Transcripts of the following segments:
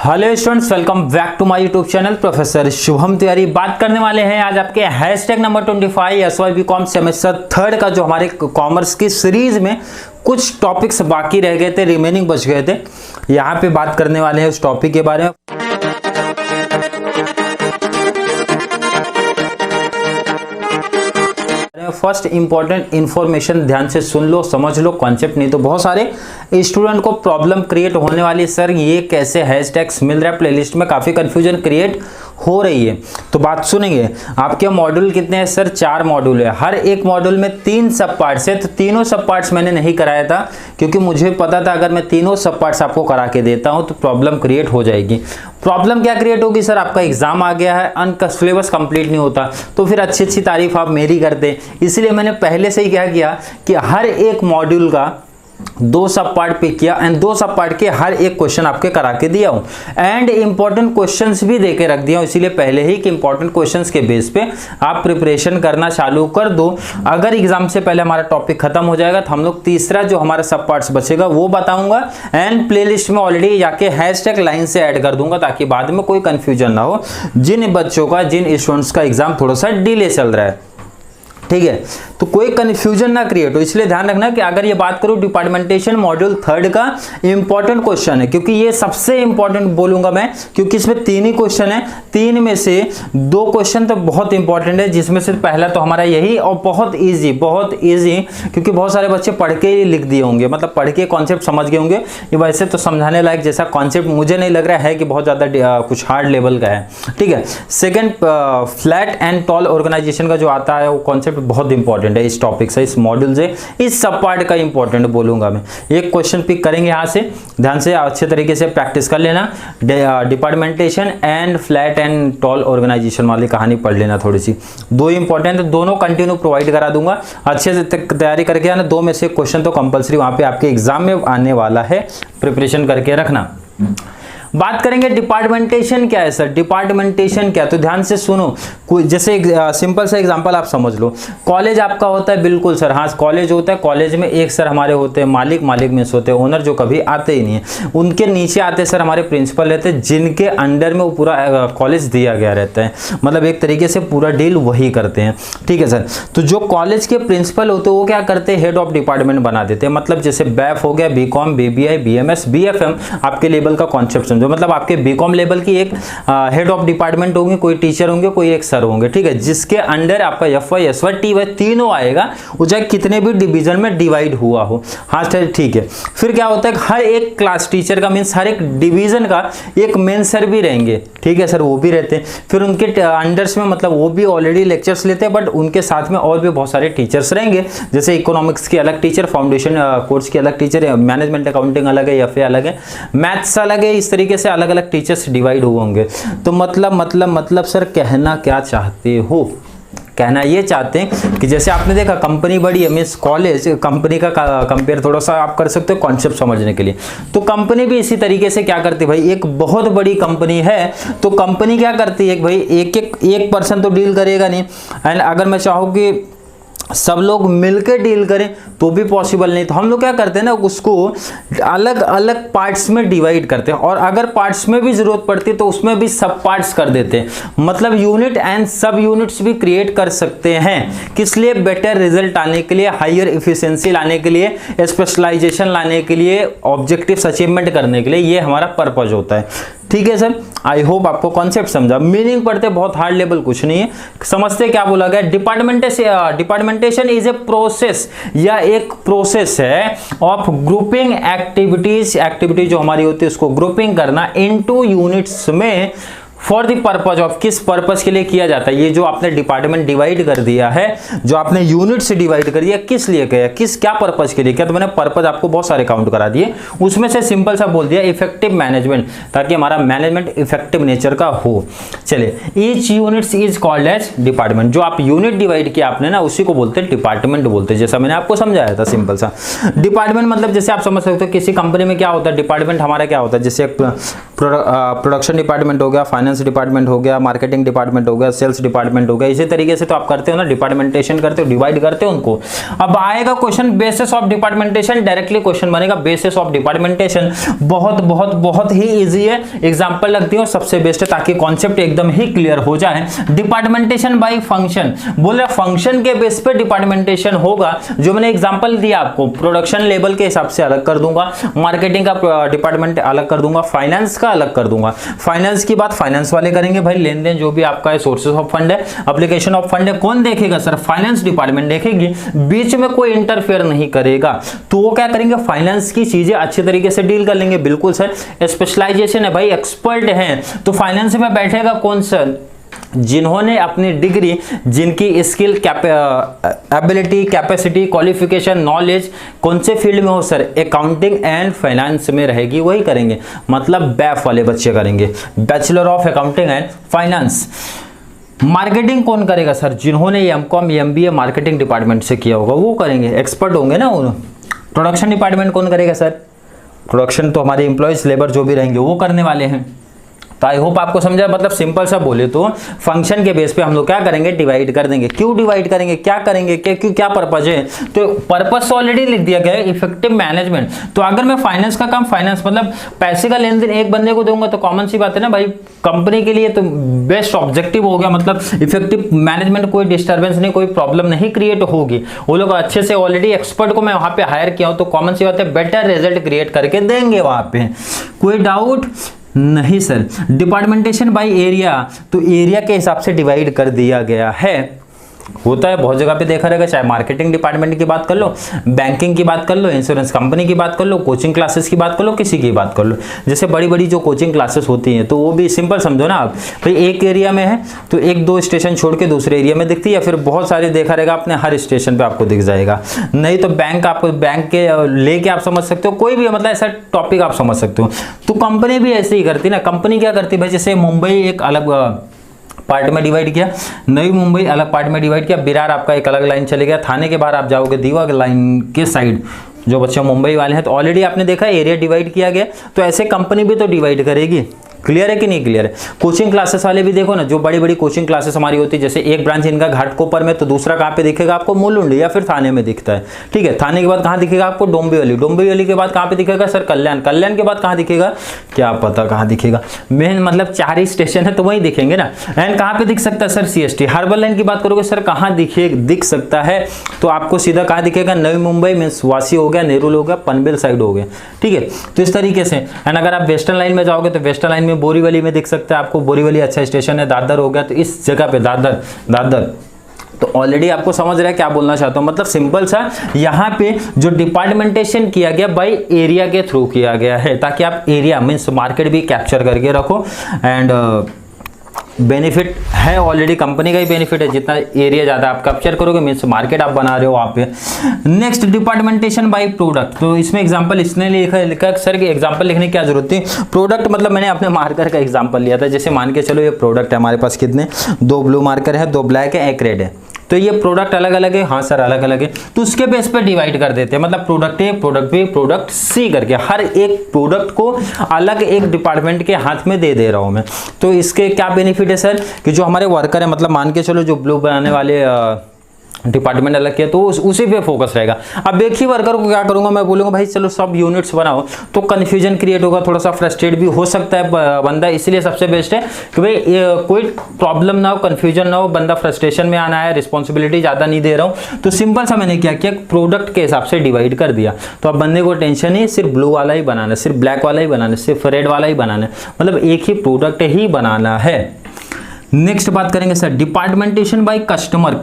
Hello students, welcome back to my YouTube channel professor Shubham Tiwari. बात करने वाले हैं आज आपके हैशटैग नंबर 25 SYBCOM सेमेस्टर 3 का, जो हमारे कॉमर्स की सीरीज में कुछ टॉपिक्स बाकी रह गए थे, रिमेनिंग बच गए थे। यहाँ पे बात करने वाले हैं उस टॉपिक के बारे में। फर्स्ट इंपॉर्टेंट इंफॉर्मेशन ध्यान से सुन लो, समझ लो कॉन्सेप्ट, नहीं तो बहुत सारे स्टूडेंट को प्रॉब्लम क्रिएट होने वाली है। सर ये कैसे हैशटैग्स मिल रहा है प्लेलिस्ट में, काफी कंफ्यूजन क्रिएट हो रही है। तो बात सुनेंगे। आपके मॉड्यूल कितने हैं सर? 4 मॉड्यूल है। हर एक मॉड्यूल में 3 सब पार्ट्स है। तो तीनों सब पार्ट्स मैंने नहीं कराया था क्योंकि मुझे पता था अगर मैं तीनों सब पार्ट्स आपको करा के देता हूं तो प्रॉब्लम क्रिएट हो जाएगी। प्रॉब्लम क्या क्रिएट होगी सर? आपका एग्जाम आ गया है, सिलेबस कंप्लीट नहीं होता, तो फिर अच्छी तारीफ आप मेरी करते। इसलिए मैंने पहले से ही क्या किया कि हर एक मॉड्यूल का 2 सब पार्ट पिक किया एंड 2 सब पार्ट के हर एक क्वेश्चन आपके करा के दिया हूं एंड इंपॉर्टेंट क्वेश्चंस भी देके रख दिया हूं, इसीलिए पहले ही कि इंपॉर्टेंट क्वेश्चंस के बेस पे आप प्रिपरेशन करना चालू कर दो। अगर एग्जाम से पहले हमारा टॉपिक खत्म हो जाएगा तो हम लोग तीसरा जो हमारा सब पार्ट्स बचेगा वो बताऊंगा एंड प्लेलिस्ट में ऑलरेडी जाके हैशटैग लाइन से ऐड कर दूंगा ताकि बाद में कोई कंफ्यूजन ना हो जिन बच्चों का, जिन स्टूडेंट्स का एग्जाम थोड़ा सा डिले चल रहा है। ठीक है, तो कोई कंफ्यूजन ना क्रिएट हो, इसलिए ध्यान रखना कि अगर ये बात करूं डिपार्टमेंटेशन मॉड्यूल 3 का इंपॉर्टेंट क्वेश्चन है, क्योंकि ये सबसे इंपॉर्टेंट बोलूंगा मैं, क्योंकि इसमें 3 ही क्वेश्चन है। 3 में से 2 क्वेश्चन तो बहुत इंपॉर्टेंट है, जिसमें से पहला तो हमारा यही और बहुत इजी क्योंकि बहुत सारे बच्चे पढ़ के ही लिख दिए होंगे, मतलब पढ़ के कॉन्सेप्ट समझ गए होंगे। ये वैसे तो समझाने लायक जैसा कॉन्सेप्ट मुझे नहीं लग रहा है कि बहुत ज्यादा कुछ हार्ड लेवल का है। ठीक है, second flat and tall organization का जो आता है वो कॉन्सेप्ट बहुत इंपॉर्टेंट है। इस टॉपिक से, इस मॉड्यूल से, इस सब पार्ट का इंपॉर्टेंट बोलूंगा मैं। एक क्वेश्चन पिक करेंगे यहां से, ध्यान से अच्छे तरीके से प्रैक्टिस कर लेना। Departmentation and flat and tall organisation वाली कहानी पढ़ लेना थोड़ी सी। 2 इंपॉर्टेंट, दोनों कंटिन्यू प्रोवाइड करा दूंगा। अच्छे से तैयारी करके आना। 2 में से क्वेश्चन तो कंपलसरी वहां पे आपके एग्जाम में आने वाला है, प्रिपरेशन करके रखना। बात करेंगे डिपार्टमेंटेशन क्या है सर? डिपार्टमेंटेशन क्या, तो ध्यान से सुनो। कोई जैसे सिंपल सा एग्जांपल आप समझ लो। कॉलेज आपका होता है, बिल्कुल सर, हाँ कॉलेज होता है। कॉलेज में एक सर हमारे होते हैं मालिक में होते हैं ओनर, जो कभी आते ही नहीं है। उनके नीचे आते सर हमारे प्रिंसिपल रहते हैं, जिनके अंडर में वो पूरा कॉलेज दिया गया रहता है, मतलब एक तरीके से पूरा डील वही करते हैं। ठीक है सर, तो जो कॉलेज के प्रिंसिपल होते हैं वो क्या करते हैं? हेड ऑफ डिपार्टमेंट बना देते हैं। मतलब जैसे बैफ हो गया, BCom, BBI, BMS, BFM, आपके लेवल का कॉन्सेप्ट, मतलब आपके बीकॉम लेवल की एक हेड ऑफ डिपार्टमेंट होंगे, कोई टीचर होंगे, कोई एक सर होंगे। ठीक है, जिसके अंडर आपका FY, SY, TY तीनों आएगा, वो चाहे कितने भी डिवीजन में डिवाइड हुआ हो। हाँ ठीक है, फिर क्या होता है, हर एक क्लास टीचर का मीन्स हर एक डिवीजन का एक मेन सर भी रहेंगे। ठीक है सर, वो भी रहते हैं। फिर उनके अंडर्स में, मतलब वो भी ऑलरेडी लेक्चर्स लेते हैं, बट उनके साथ में और भी बहुत सारे टीचर्स रहेंगे। जैसे इकोनॉमिक्स के अलग टीचर, फाउंडेशन कोर्स के अलग टीचर, मैनेजमेंट अकाउंटिंग अलग है, FA अलग है, मैथ्स अलग है। इस तरीके से अलग अलग टीचर्स डिवाइड हुए होंगे। तो मतलब सर कहना क्या चाहते हो? कहना ये चाहते हैं कि जैसे आपने देखा कंपनी बड़ी है, मीन्स कॉलेज कंपनी का कंपेयर थोड़ा सा आप कर सकते हो कॉन्सेप्ट समझने के लिए। तो कंपनी भी इसी तरीके से क्या करती है भाई, एक बहुत बड़ी कंपनी है तो कंपनी क्या करती है भाई, एक पर्सन तो डील करेगा नहीं। एंड अगर मैं चाहूँ कि सब लोग मिलकर डील करें तो भी पॉसिबल नहीं, तो हम लोग क्या करते हैं ना, उसको अलग अलग पार्ट्स में डिवाइड करते हैं, और अगर पार्ट्स में भी जरूरत पड़ती है तो उसमें भी सब पार्ट्स कर देते हैं। मतलब यूनिट एंड सब यूनिट्स भी क्रिएट कर सकते हैं। किस लिए? बेटर रिजल्ट आने के लिए, हायर इफिशिएंसी लाने के लिए, स्पेशलाइजेशन लाने के लिए, ऑब्जेक्टिव्स अचीवमेंट करने के लिए, ये हमारा पर्पज होता है। ठीक है सर, आई होप आपको कॉन्सेप्ट समझा। मीनिंग पढ़ते बहुत हार्ड लेवल कुछ नहीं है, समझते क्या बोला गया। डिपार्टमेंटेशन इज ए प्रोसेस, या एक प्रोसेस है ऑफ ग्रुपिंग एक्टिविटी जो हमारी होती है उसको ग्रुपिंग करना इनटू यूनिट्स में, फॉर द पर्पज ऑफ, किस पर्पज के लिए किया जाता है। ये जो आपने डिपार्टमेंट डिवाइड कर दिया है, जो आपने यूनिट से डिवाइड कर दिया, किस लिए किया, क्या पर्पज के लिए किया? तो मैंने पर्पज आपको बहुत सारे काउंट करा दिए, उसमें से सिंपल सा बोल दिया इफेक्टिव मैनेजमेंट, ताकि हमारा मैनेजमेंट इफेक्टिव नेचर का हो। चलिए, each unit is called as department. जो आप यूनिट डिवाइड किया आपने ना, उसी को बोलते हैं डिपार्टमेंट बोलते हैं, जैसा मैंने आपको समझाया था सिंपल सा। डिपार्टमेंट मतलब जैसे आप समझ सकते हो किसी कंपनी में क्या होता है, डिपार्टमेंट हमारा क्या होता है, जैसे प्रोडक्शन डिपार्टमेंट हो गया, फाइनेंस फाइनेंस डिपार्टमेंट हो गया, मार्केटिंग डिपार्टमेंट हो गया, सेल्स डिपार्टमेंट हो गया, इसी तरीके से तो आप करते हो ना, डिपार्टमेंटेशन करते हो, डिवाइड करते हो उनको। अब आएगा question basis of departmentation, directly question बनेगा बेसिस ऑफ डिपार्टमेंटेशन। बहुत बहुत बहुत ही इजी है, एग्जांपल रख दिया सबसे बेस्ट है ताकि कॉन्सेप्ट एकदम ही क्लियर हो जाए। डिपार्टमेंटेशन बाय फंक्शन, बोल रहा फंक्शन के बेस पे डिपार्टमेंटेशन होगा। जो मैंने एग्जांपल दिया आपको, प्रोडक्शन लेवल के हिसाब से अलग कर दूंगा, मार्केटिंग का डिपार्टमेंट अलग कर दूंगा, फाइनेंस का अलग कर दूंगा। फाइनेंस की बात फाइनेंस वाले करेंगे भाई, लेन देन जो भी आपका है, सोर्सेस ऑफ फंड है, एप्लीकेशन ऑफ फंड है, कौन देखेगा सर? फाइनेंस डिपार्टमेंट देखेगी, बीच में कोई इंटरफेयर नहीं करेगा। तो वो क्या करेंगे, फाइनेंस की चीजें अच्छी तरीके से डील कर लेंगे। बिल्कुल सर, स्पेशलाइजेशन है भाई, एक्सपर्ट हैं, तो फाइनेंस में बैठेगा कौन सर? जिन्होंने अपनी डिग्री, जिनकी skill, ability, capacity, qualification, knowledge कौन से फील्ड में हो सर? अकाउंटिंग एंड फाइनेंस में रहेगी, वही करेंगे। मतलब बैफ वाले बच्चे करेंगे, bachelor of accounting and finance. Marketing कौन करेगा सर? जिन्होंने एमकॉम एमबीए मार्केटिंग डिपार्टमेंट से किया होगा वो करेंगे, एक्सपर्ट होंगे ना वो। प्रोडक्शन डिपार्टमेंट कौन करेगा सर? प्रोडक्शन तो हमारे एम्प्लॉयज, लेबर जो भी रहेंगे वो करने वाले हैं। तो आई होप आपको समझा। मतलब सिंपल सा बोले तो फंक्शन के बेस पे हम लोग क्या करेंगे, डिवाइड कर देंगे। क्यों डिवाइड करेंगे, क्या करेंगे, क्या पर्पज है? तो पर्पज तो ऑलरेडी लिख दिया गया है, इफेक्टिव मैनेजमेंट। तो अगर मैं फाइनेंस का काम, फाइनेंस मतलब पैसे का लेन देन एक बंदे को दूंगा तो कॉमन सी बात है ना भाई, कंपनी के लिए तो बेस्ट ऑब्जेक्टिव हो गया। मतलब इफेक्टिव मैनेजमेंट, कोई डिस्टर्बेंस नहीं, कोई प्रॉब्लम नहीं क्रिएट होगी। वो लोग अच्छे से, ऑलरेडी एक्सपर्ट को मैं वहां पे हायर किया हूं, तो कॉमन सी बात है बेटर रिजल्ट क्रिएट करके देंगे वहां पे। कोई डाउट नहीं सर। डिपार्टमेंटेशन बाय एरिया, तो एरिया के हिसाब से डिवाइड कर दिया गया है। होता है बहुत जगह पे देखा रहेगा, चाहे मार्केटिंग डिपार्टमेंट की बात कर लो, बैंकिंग की बात कर लो, इंश्योरेंस कंपनी की बात कर लो, कोचिंग क्लासेस की बात कर लो, किसी की बात कर लो। जैसे बड़ी बड़ी जो कोचिंग क्लासेस होती हैं तो वो भी सिंपल समझो ना आप, भाई एक एरिया में है तो एक दो स्टेशन छोड़ के दूसरे एरिया में दिखती है, या फिर बहुत सारे देखा रहेगा आपने, हर स्टेशन पे आपको दिख जाएगा। नहीं तो बैंक, आपको बैंक के लेके आप समझ सकते हो, कोई भी मतलब ऐसा टॉपिक आप समझ सकते हो। तो कंपनी भी ऐसे ही करती ना। कंपनी क्या करती है भाई, जैसे मुंबई एक अलग पार्ट में डिवाइड किया, नई मुंबई अलग पार्ट में डिवाइड किया, बिरार आपका एक अलग लाइन चले गया, थाने के बाहर आप जाओगे दीवा लाइन के साइड, जो बच्चे मुंबई वाले हैं तो ऑलरेडी आपने देखा एरिया डिवाइड किया गया। तो ऐसे कंपनी भी तो डिवाइड करेगी। क्लियर है कि नहीं क्लियर है? कोचिंग क्लासेस वाले भी देखो ना, जो बड़ी बड़ी कोचिंग क्लासेस हमारी होती है, जैसे एक ब्रांच इनका घाटकोपर में, तो दूसरा कहाँ पे दिखेगा आपको? मुलुंड या फिर थाने में दिखता है। ठीक है, थाने के बाद कहाँ दिखेगा आपको? डोंबिवली, डोंबिवली के बाद कहाँ पे दिखेगा सर? कल्याण, कल्याण के बाद कहाँ दिखेगा? क्या पता कहाँ दिखेगा, मेन मतलब 4 ही स्टेशन है तो वही दिखेंगे ना। एंड कहाँ पे दिख सकता है सर? CST। हार्बर लाइन की बात करोगे सर, कहाँ दिख सकता है? तो आपको सीधा कहाँ दिखेगा? नई मुंबई मीन्स वासी हो गया, नेरुल हो गया, पनवेल साइड हो गया। ठीक है, तो इस तरीके से। एंड अगर आप वेस्टर्न लाइन में जाओगे तो वेस्टर्न लाइन में बोरीवली में सकता है आपको, बोरीवली अच्छा स्टेशन है। दादर हो गया तो इस जगह पे दादर। तो ऑलरेडी आपको समझ रहा है क्या बोलना चाहता हूं। मतलब सिंपल सा, यहाँ पे जो डिपार्टमेंटेशन किया गया बाय एरिया के थ्रू किया गया है, ताकि आप एरिया मीन्स मार्केट भी कैप्चर करके रखो। एंड बेनिफिट है, ऑलरेडी कंपनी का ही बेनिफिट है, जितना एरिया ज्यादा आप कैप्चर करोगे मीन्स मार्केट आप बना रहे हो वहां पे। Next, departmentation by product. तो इसमें एग्जांपल इसने लिखा सर कि एग्जांपल लिखने की क्या जरूरत थी? प्रोडक्ट मतलब मैंने अपने मार्कर का एग्जांपल लिया था। जैसे मान के चलो ये प्रोडक्ट है हमारे पास, कितने? 2 ब्लू मार्कर है, 2 ब्लैक है, 1 रेड है। तो ये प्रोडक्ट अलग अलग है, हाँ सर अलग अलग है, तो उसके बेस पे डिवाइड कर देते हैं। मतलब product A, product B, product C करके हर एक प्रोडक्ट को अलग एक डिपार्टमेंट के हाथ में दे रहा हूं मैं। तो इसके क्या बेनिफिट है सर, कि जो हमारे वर्कर है, मतलब मान के चलो जो ब्लू बनाने वाले डिपार्टमेंट अलग किया तो उसी पे फोकस रहेगा। अब एक ही वर्कर को क्या करूंगा, मैं बोलूंगा भाई चलो सब यूनिट्स बनाओ, तो कंफ्यूजन क्रिएट होगा, थोड़ा सा फ्रस्ट्रेट भी हो सकता है बंदा। इसलिए सबसे बेस्ट है कि भाई कोई प्रॉब्लम ना हो, कंफ्यूजन ना हो, बंदा फ्रस्ट्रेशन में आना है, रिस्पॉन्सिबिलिटी ज्यादा नहीं दे रहा हूं, तो सिंपल सा मैंने क्या किया, प्रोडक्ट के हिसाब से डिवाइड कर दिया। तो अब बंदे को टेंशन ही सिर्फ ब्लू वाला ही बनाना है, सिर्फ ब्लैक वाला ही बनाना है, सिर्फ रेड वाला ही बनाना है, मतलब एक ही प्रोडक्ट ही बनाना है। नेक्स्ट बात करेंगे सर डिपार्टमेंटेशन बाय कस्टमर।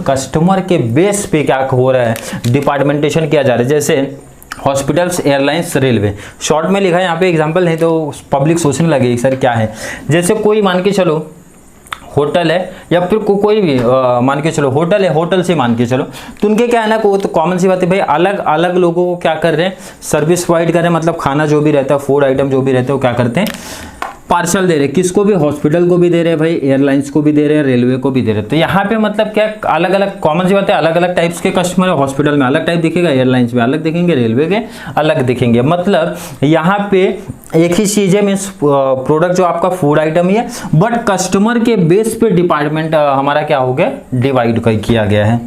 कस्टमर के बेस पे क्या हो रहा है, डिपार्टमेंटेशन किया जा रहा है। जैसे हॉस्पिटल्स, एयरलाइंस, रेलवे, शॉर्ट में लिखा है यहाँ पे, एग्जांपल नहीं तो पब्लिक सोचने लगेगी सर क्या है। जैसे कोई मान के चलो होटल है, या फिर कोई भी मान के चलो होटल है, होटल से मान के चलो, तो उनके क्या है ना, तो कॉमन सी बात है भाई, अलग अलग लोगों को क्या कर रहे हैं, सर्विस प्रोवाइड कर रहे हैं। मतलब खाना जो भी रहता है, फूड आइटम जो भी रहते हैं वो क्या करते हैं, पार्सल दे रहे, किसको भी, हॉस्पिटल को भी दे रहे हैं भाई, एयरलाइंस को भी दे रहे हैं, रेलवे को भी दे रहे हैं। तो यहाँ पे मतलब क्या अलग अलग कॉमन सी बात है, अलग अलग टाइप्स के कस्टमर है। हॉस्पिटल में अलग टाइप दिखेगा, एयरलाइंस में अलग दिखेंगे, रेलवे के अलग दिखेंगे। मतलब यहाँ पे एक ही चीज है, मीन्स प्रोडक्ट जो आपका फूड आइटम ही है, बट कस्टमर के बेस पे डिपार्टमेंट हमारा क्या हो गया, डिवाइड किया गया है।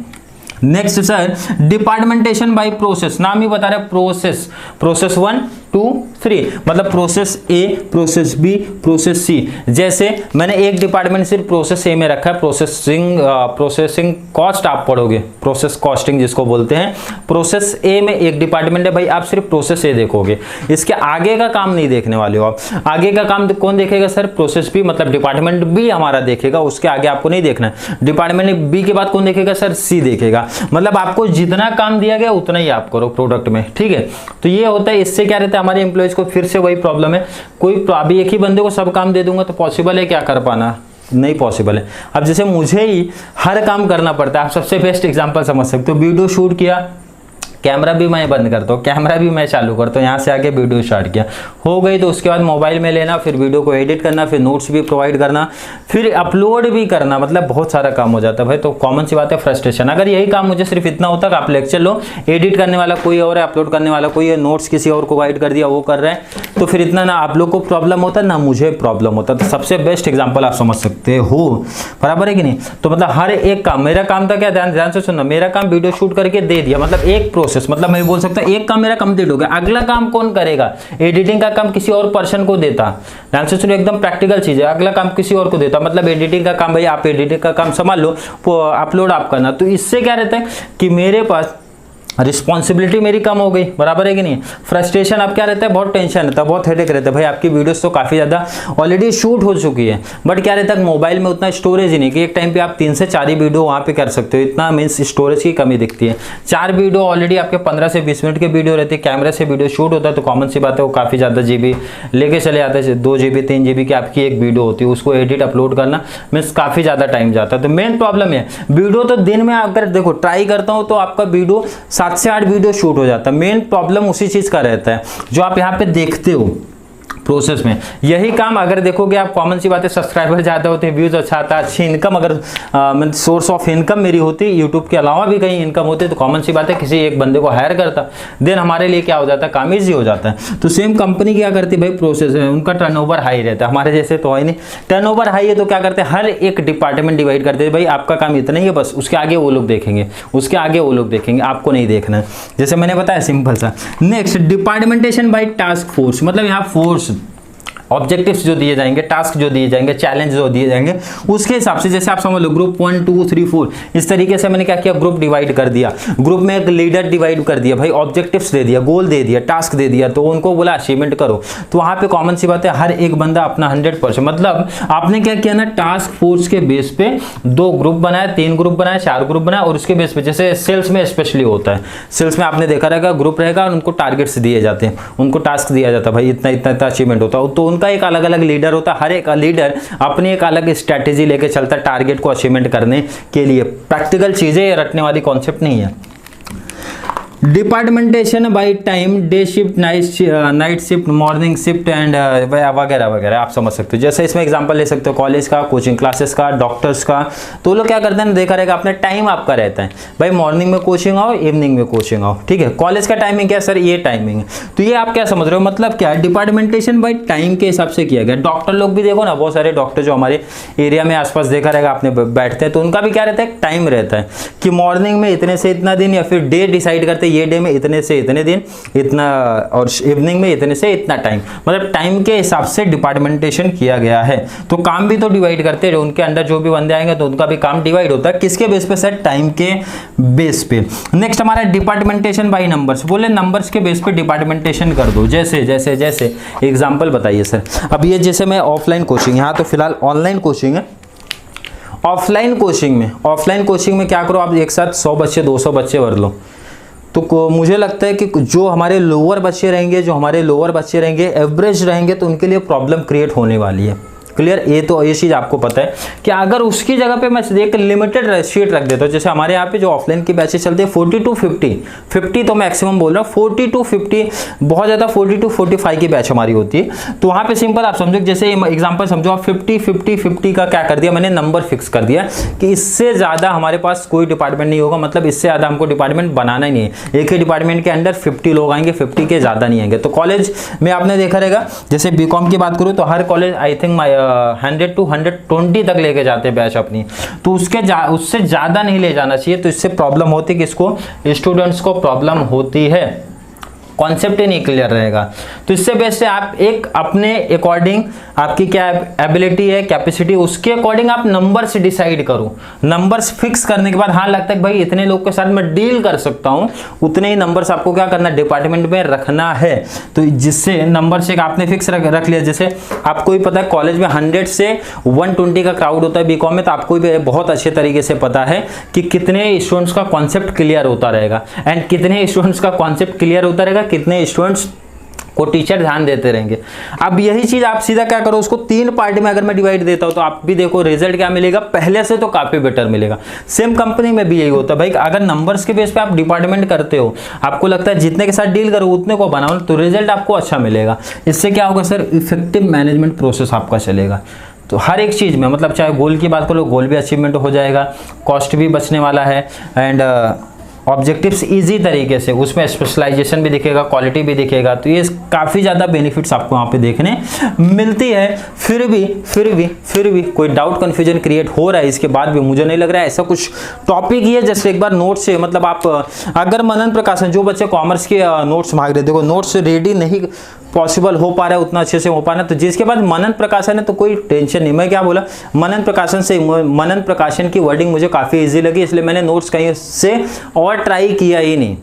नेक्स्ट सर, डिपार्टमेंटेशन बाय प्रोसेस, नाम ही बता रहे प्रोसेस, प्रोसेस 1 2 3, मतलब process A, process B, process C. जैसे मैंने एक डिपार्टमेंट सिर्फ प्रोसेस ए में रखा है, प्रोसेसिंग कॉस्ट आप पढ़ोगे, प्रोसेस कॉस्टिंग जिसको बोलते हैं। प्रोसेस ए में एक डिपार्टमेंट है भाई, आप सिर्फ प्रोसेस ए देखोगे, इसके आगे का काम नहीं देखने वाले हो आप। आगे का काम कौन देखेगा सर, प्रोसेस बी, मतलब डिपार्टमेंट बी हमारा देखेगा, उसके आगे आपको नहीं देखना है। डिपार्टमेंट बी के बाद कौन देखेगा सर, सी देखेगा। मतलब आपको जितना काम दिया गया उतना ही आप करो प्रोडक्ट में, ठीक है। तो ये होता है, इससे क्या रहता है हमारे एम्प्लॉइज को, फिर से वही प्रॉब्लम है, कोई अभी एक ही बंदे को सब काम दे दूंगा तो पॉसिबल है क्या कर पाना, नहीं पॉसिबल है। अब जैसे मुझे ही हर काम करना पड़ता है, आप सबसे बेस्ट एग्जांपल समझ सकते हो, वीडियो शूट किया, कैमरा भी मैं बंद करता हूँ, कैमरा भी मैं चालू करता हूँ, यहाँ से आके वीडियो स्टार्ट किया, हो गई तो उसके बाद मोबाइल में लेना, फिर वीडियो को एडिट करना, फिर नोट्स भी प्रोवाइड करना, फिर अपलोड भी करना, मतलब बहुत सारा काम हो जाता है भाई। तो कॉमन सी बात है, फ्रस्ट्रेशन। अगर यही काम मुझे सिर्फ इतना होता कि आप लेक्चर लो, एडिट करने वाला कोई और है, अपलोड करने वाला कोई है, नोट्स किसी और को गाइड कर दिया वो कर रहे हैं, तो फिर इतना ना आप लोग को प्रॉब्लम होता ना मुझे प्रॉब्लम होता। तो सबसे बेस्ट एग्जाम्पल आप समझ सकते हो, बराबर है कि नहीं। तो मतलब हर एक काम, मेरा काम था क्या, ध्यान से सुनना, मेरा काम वीडियो शूट करके दे दिया, मतलब एक प्रोसेस, मतलब मैं बोल सकता एक काम मेरा कंप्लीट हो गया, अगला काम कौन करेगा, एडिटिंग का काम किसी और पर्सन को देता। ध्यान से सुनिए, एकदम प्रैक्टिकल चीज है, अगला काम किसी और को देता, मतलब एडिटिंग का काम भाई आप एडिटिंग का काम संभाल लो, अपलोड आप करना। तो इससे क्या रहता है कि मेरे पास रिस्पॉन्सिबिलिटी मेरी कम हो गई, बराबर है कि नहीं। फ्रस्ट्रेशन अब क्या रहता है, बहुत टेंशन रहता है, बहुत हेडेक रहता है भाई। आपकी वीडियोस तो काफ़ी ज़्यादा ऑलरेडी शूट हो चुकी है, बट क्या रहता है मोबाइल में उतना स्टोरेज ही नहीं कि एक टाइम पे आप 3 से 4 ही वीडियो वहाँ पे कर सकते हो, इतना मीन्स स्टोरेज की कमी दिखती है। 4 वीडियो ऑलरेडी आपके 15 से 20 मिनट के वीडियो रहते हैं, कैमरा से वीडियो शूट होता है तो कॉमन सी बात है वो काफ़ी ज़्यादा GB लेके चले आते हैं, 2 GB 3 GB की आपकी एक वीडियो होती है, उसको एडिट अपलोड करना मीन्स काफ़ी ज़्यादा टाइम जाता है। तो मेन प्रॉब्लम है वीडियो तो दिन में अगर देखो ट्राई करता हूँ तो आपका वीडियो 7 से 8 वीडियो शूट हो जाता है। मेन प्रॉब्लम उसी चीज का रहता है जो आप यहाँ पे देखते हो प्रोसेस में। यही काम अगर देखोगे आप, कॉमन सी बात है, सब्सक्राइबर ज़्यादा होते हैं, व्यूज़ अच्छा आता है, अच्छी इनकम, अगर सोर्स ऑफ इनकम मेरी होती, यूट्यूब के अलावा भी कहीं इनकम होती तो कॉमन सी बात है किसी एक बंदे को हायर करता, देन हमारे लिए क्या हो जाता है, काम ईजी हो जाता है। तो सेम कंपनी क्या करती है भाई, प्रोसेस है, उनका टर्नओवर हाई रहता है, हमारे जैसे तो है नहीं। टर्नओवर हाई है तो क्या करते हैं, हर एक डिपार्टमेंट डिवाइड करते हैं, भाई आपका काम इतना ही है बस, उसके आगे वो लोग देखेंगे, उसके आगे वो लोग देखेंगे, आपको नहीं देखना है, जैसे मैंने बताया सिंपल सा। Next, departmentation by task force, मतलब यहाँ फोर्स ऑब्जेक्टिव्स जो दिए जाएंगे, टास्क जो दिए जाएंगे, चैलेंज जो दिए जाएंगे, उसके हिसाब से जैसे आप समझ लो ग्रुप 1 2 3 4 इस तरीके से मैंने क्या किया, ग्रुप डिवाइड कर दिया, ग्रुप में एक लीडर डिवाइड कर दिया, भाई ऑब्जेक्टिव्स दे दिया, गोल दे दिया, टास्क दे दिया, तो उनको बोला अचीवमेंट करो। तो वहां पे कॉमन सी बात है हर एक बंदा अपना 100%, मतलब आपने क्या किया ना, टास्क फोर्स के बेस पे 2 ग्रुप बनाया, 3 ग्रुप बनाया, 4 ग्रुप बनाया, और उसके बेस पे जैसे सेल्स में स्पेशली होता है, सेल्स में आपने देखा रहेगा ग्रुप रहेगा और उनको टारगेट्स दिए जाते हैं, उनको टास्क दिया जाता है, भाई इतना इतना इतना अचीवमेंट होता है, तो उनका एक अलग अलग लीडर होता है, हर एक लीडर अपनी एक अलग स्ट्रैटेजी लेके चलता है टारगेट को अचीवमेंट करने के लिए। प्रैक्टिकल चीजें रटने वाली कॉन्सेप्ट नहीं है। Departmentation by time, day shift, night shift, morning shift and वगैरह वगैरह आप समझ सकते हो। जैसे इसमें एग्जांपल ले सकते हो कॉलेज का, कोचिंग क्लासेस का, डॉक्टर्स का। तो लोग क्या करते हैं, देखा रहेगा अपना टाइम आपका रहता है, भाई मॉर्निंग में कोचिंग आओ, इवनिंग में कोचिंग आओ, ठीक है। कॉलेज का टाइमिंग क्या सर, ये टाइमिंग है। तो ये आप क्या समझ रहे हो, मतलब क्या डिपार्टमेंटेशन बाय टाइम के हिसाब से किया गया। डॉक्टर लोग भी देखो ना, बहुत सारे डॉक्टर जो हमारे एरिया में आसपास देखा रहेगा आपने बैठते हैं, तो उनका भी क्या रहता है, टाइम रहता है कि मॉर्निंग में इतने से इतना दिन, या फिर डे डिसाइड करते ये डे में इतने से इतने दिन इतना, और इवनिंग में इतने से इतना टाइम, मतलब टाइम के हिसाब से डिपार्टमेंटेशन किया गया है। तो काम भी तो डिवाइड करते हैं, उनके अंडर जो भी बंदे आएंगे तो उनका भी काम डिवाइड होता है, किसके बेस पे सर, टाइम के बेस पे। नेक्स्ट हमारा डिपार्टमेंटेशन बाय नंबर्स, बोले नंबर्स के बेस पे डिपार्टमेंटेशन कर दो। जैसे जैसे जैसे एग्जांपल बताइए सर, अब ये जैसे मैं ऑफलाइन कोचिंग, यहाँ तो फिलहाल ऑनलाइन कोचिंग है, ऑफलाइन कोचिंग में क्या करो आप, एक साथ 100 बच्चे 200 बच्चे भर लो। तो मुझे लगता है कि जो हमारे लोअर बच्चे रहेंगे एवरेज रहेंगे, तो उनके लिए प्रॉब्लम क्रिएट होने वाली है। क्लियर। ये तो ये चीज़ आपको पता है कि अगर उसकी जगह पे मैं एक लिमिटेड शीट रख देता हूँ, जैसे हमारे यहाँ पे जो ऑफलाइन की बैचेस चलते हैं 40 to 50 तो मैक्सिमम बोल रहा हूँ, 40 to 50 बहुत ज़्यादा 40 to 45 की बैच हमारी होती है। तो वहाँ पे सिंपल आप समझो, जैसे एग्जाम्पल समझो आप 50 का क्या कर दिया मैंने, नंबर फिक्स कर दिया कि इससे ज़्यादा हमारे पास कोई डिपार्टमेंट नहीं होगा, मतलब इससे ज़्यादा हमको डिपार्टमेंट बनाना ही नहीं है। एक ही डिपार्टमेंट के अंडर 50 लोग आएंगे, 50 के ज़्यादा नहीं आएंगे। तो कॉलेज में आपने देखा रहेगा, जैसे बीकॉम की बात करूँ तो हर कॉलेज आई थिंक 100 to 120 तक लेके जाते हैं बैच अपनी, तो उससे ज़्यादा नहीं ले जाना चाहिए। तो इससे प्रॉब्लम होती है, किसको, स्टूडेंट्स को प्रॉब्लम होती है, कॉन्सेप्ट ही नहीं क्लियर रहेगा। तो इससे बेस्ट है आप एक अपने अकॉर्डिंग, आपकी क्या एबिलिटी है, कैपेसिटी, उसके अकॉर्डिंग आप नंबर से डिसाइड करो। नंबर्स फिक्स करने के बाद हाँ लगता है कि भाई इतने लोग के साथ मैं डील कर सकता हूँ, उतने ही नंबर्स आपको क्या करना है, डिपार्टमेंट में रखना है। तो जिससे नंबर से आपने फिक्स रख लिया, जैसे आपको भी पता है कॉलेज में 100 से 120 का क्राउड होता है बीकॉम में, तो आपको भी बहुत अच्छे तरीके से पता है कि कितने स्टूडेंट्स का कॉन्सेप्ट क्लियर होता रहेगा, एंड कितने स्टूडेंट्स का कॉन्सेप्ट क्लियर होता रहेगा, कितने स्टूडेंट्स को टीचर ध्यान देते रहेंगे। अब यही चीज आप सीधा क्या करो, उसको 3 पार्ट में अगर मैं डिवाइड देता हूं तो आप भी देखो रिजल्ट क्या मिलेगा, पहले से तो काफी बेटर मिलेगा। सेम कंपनी में भी यही होता है भाई, अगर नंबर्स के बेस पे आप डिपार्टमेंट करते हो, आपको लगता है जितने के साथ डील करो उतने को बनाओ, तो रिजल्ट आपको अच्छा मिलेगा। इससे क्या होगा सर, इफेक्टिव मैनेजमेंट प्रोसेस आपका चलेगा। तो हर एक चीज़ में, मतलब चाहे गोल की बात करो, गोल भी अचीवमेंट हो जाएगा, कॉस्ट भी बचने वाला है, एंड ऑब्जेक्टिव्स इजी तरीके से, उसमें स्पेशलाइजेशन भी दिखेगा, क्वालिटी भी दिखेगा। तो ये काफ़ी ज़्यादा बेनिफिट्स आपको वहाँ पे देखने मिलती है। फिर भी कोई डाउट कन्फ्यूजन क्रिएट हो रहा है इसके बाद भी, मुझे नहीं लग रहा है ऐसा कुछ टॉपिक ही है। जैसे एक बार नोट से, मतलब आप अगर मनन प्रकाशन, जो बच्चे कॉमर्स के नोट्स मांग रहे, देखो नोट्स रेडी नहीं पॉसिबल हो पा रहा है उतना अच्छे से हो पा रहा है, तो जिसके बाद मनन प्रकाशन है तो कोई टेंशन नहीं। मैं क्या बोला, मनन प्रकाशन की वर्डिंग मुझे काफ़ी इजी लगी, इसलिए मैंने नोट्स कहीं से और ट्राई किया ही नहीं।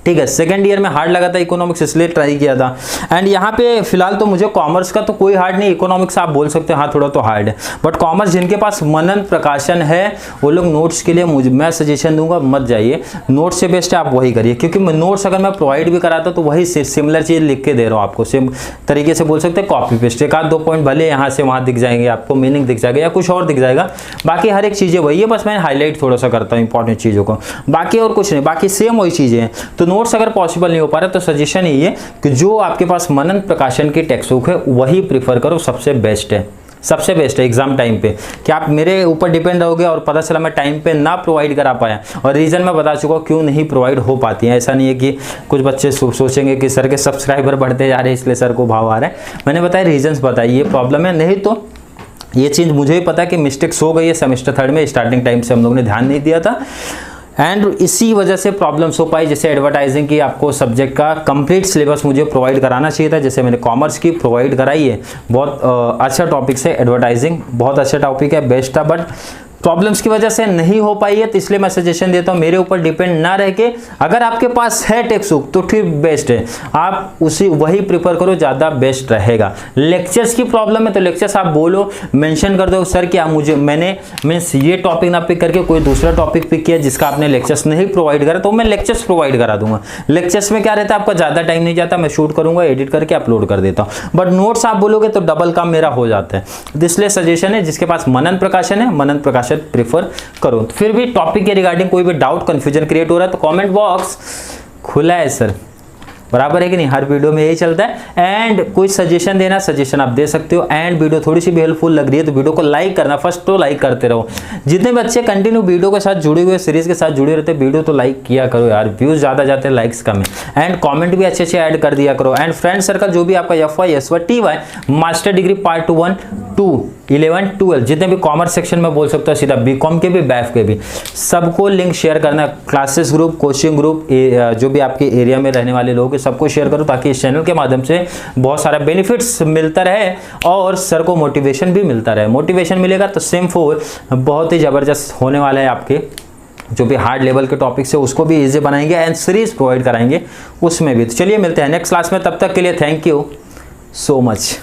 ठीक है, सेकंड ईयर में हार्ड लगा था इकोनॉमिक्स, इसलिए ट्राई किया था। एंड यहाँ पे फिलहाल तो मुझे कॉमर्स का तो कोई हार्ड नहीं, इकोनॉमिक्स आप बोल सकते हैं हाँ थोड़ा तो हार्ड है, बट कॉमर्स जिनके पास मनन प्रकाशन है वो लोग नोट्स के लिए मैं सजेशन दूंगा मत जाइए, नोट्स से बेस्ट है आप वही करिए, क्योंकि नोट्स अगर मैं प्रोवाइड भी कराता तो वही सिमिलर चीज़ लिख के दे रहा हूँ आपको, सेम तरीके से बोल सकते हैं कॉपी पेस्ट, एक आध 2 पॉइंट भले यहाँ से वहाँ दिख जाएंगे, आपको मीनिंग दिख जाएगा या कुछ और दिख जाएगा, बाकी हर एक चीज़ें वही है, बस मैं हाईलाइट थोड़ा सा करता हूँ इंपॉर्टेंट चीज़ों को, बाकी और कुछ नहीं, बाकी सेम वही चीज़ें हैं। तो नोट्स अगर पॉसिबल नहीं हो पा रहा तो सजेशन यही है कि जो आपके पास मनन प्रकाशन की टेक्स्ट बुक है वही प्रीफर करो, सबसे बेस्ट है एग्जाम टाइम पे। कि आप मेरे ऊपर डिपेंड रहोगे और पता चला मैं टाइम पे ना प्रोवाइड करा पाया, और रीज़न मैं बता चुका हूँ क्यों नहीं प्रोवाइड हो पाती है। ऐसा नहीं है कि कुछ बच्चे सोचेंगे कि सर के सब्सक्राइबर बढ़ते जा रहे हैं इसलिए सर को भाव आ रहा है, मैंने बताया रीजंस बताइए, ये प्रॉब्लम है। नहीं तो ये चीज़ मुझे भी पता है कि मिस्टेक्स हो गई है सेमेस्टर 3 में, स्टार्टिंग टाइम से हम लोगों ने ध्यान नहीं दिया था, एंड इसी वजह से प्रॉब्लम्स हो पाई। जैसे एडवर्टाइजिंग की आपको सब्जेक्ट का कंप्लीट सिलेबस मुझे प्रोवाइड कराना चाहिए था, जैसे मैंने कॉमर्स की प्रोवाइड कराई है। बहुत अच्छा टॉपिक है एडवर्टाइजिंग, बहुत अच्छा टॉपिक है, बेस्ट था, बट प्रॉब्लम्स की वजह से नहीं हो पाई है, तो इसलिए मैं सजेशन देता हूँ मेरे ऊपर डिपेंड ना रह के, अगर आपके पास है टेक्स्ट बुक तो ठीक बेस्ट है, आप वही प्रिफर करो, ज़्यादा बेस्ट रहेगा। लेक्चर्स की प्रॉब्लम है तो लेक्चर्स आप बोलो, मेंशन कर दो सर क्या मैंने ये टॉपिक ना पिक करके कोई दूसरा टॉपिक पिक किया जिसका आपने लेक्चर्स नहीं प्रोवाइड करा, तो मैं लेक्चर्स प्रोवाइड करा दूंगा। लेक्चर्स में क्या रहता है, आपका ज़्यादा टाइम नहीं जाता, मैं शूट करूंगा, एडिट करके अपलोड कर देता हूँ, बट नोट्स आप बोलोगे तो डबल काम मेरा हो जाता है। इसलिए सजेशन है जिसके पास मनन प्रकाशन है, मनन प्रकाशन प्रेफर करो। फिर भी टॉपिक के रिगार्डिंग कोई भी डाउट कंफ्यूजन क्रिएट हो रहा है तो कमेंट बॉक्स खुला है सर, बराबर है कि नहीं, हर वीडियो में यही चलता है। एंड कोई सजेशन देना, सजेशन आप दे सकते हो। एंड वीडियो थोड़ी सी भी हेल्पफुल लग रही है तो वीडियो को लाइक करना, फर्स्ट तो लाइक करते रहो। जितने बच्चे कंटिन्यू वीडियो के साथ जुड़े हुए, सीरीज के साथ जुड़े रहते, वीडियो तो लाइक किया करो यार, व्यूज ज़्यादा जाते हैं, लाइक्स कम है। एंड कॉमेंट भी अच्छे से ऐड कर दिया करो। एंड फ्रेंड सर्कल जो भी आपका FY SY TY master degree part 1 2 11 12 जितने भी कॉमर्स सेक्शन में बोल सकते हो, सीधा बीकॉम के भी बैफ के भी, सबको लिंक शेयर करना। क्लासेस ग्रुप, कोचिंग ग्रुप, जो भी आपके एरिया में रहने वाले लोग हैं सबको शेयर करो, ताकि इस चैनल के माध्यम से बहुत सारा बेनिफिट्स मिलता रहे और सर को मोटिवेशन भी मिलता रहे। मोटिवेशन मिलेगा तो सेम 4 बहुत ही ज़बरदस्त होने वाला है। आपके जो भी हार्ड लेवल के टॉपिक्स है उसको भी इजी बनाएंगे एंड सीरीज प्रोवाइड कराएंगे उसमें भी। तो चलिए मिलते हैं नेक्स्ट क्लास में, तब तक के लिए थैंक यू सो मच।